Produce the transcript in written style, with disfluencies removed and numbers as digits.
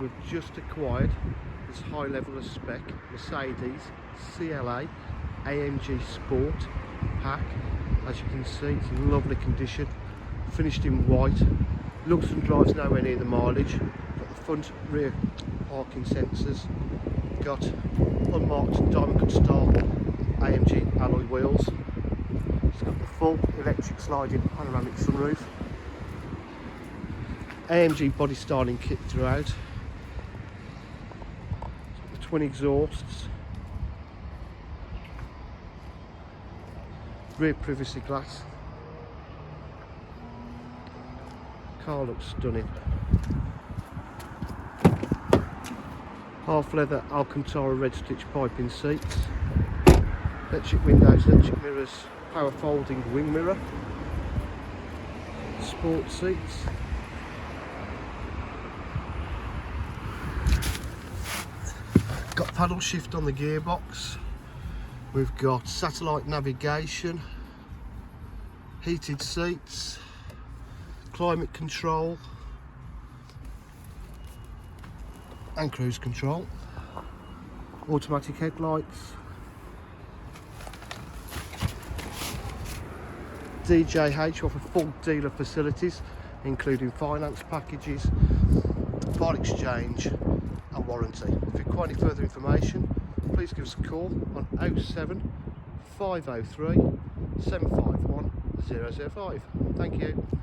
we've just acquired this high level of spec Mercedes CLA AMG Sport pack. As you can see, it's in lovely condition, finished in white, looks and drives nowhere near the mileage. Got the front rear parking sensors, got unmarked diamond cut style AMG alloy wheels. It's got the full electric sliding panoramic sunroof, AMG body styling kit throughout, the twin exhausts, rear privacy glass. Car looks stunning. Half leather Alcantara red stitch piping seats, electric windows, electric mirrors, power folding wing mirror, sport seats, got paddle shift on the gearbox. We've got satellite navigation, heated seats, climate control and cruise control, automatic headlights, DJH offer full dealer facilities including finance packages, part exchange and warranty. If you require any further information, please give us a call on 07 503 751 005. Thank you.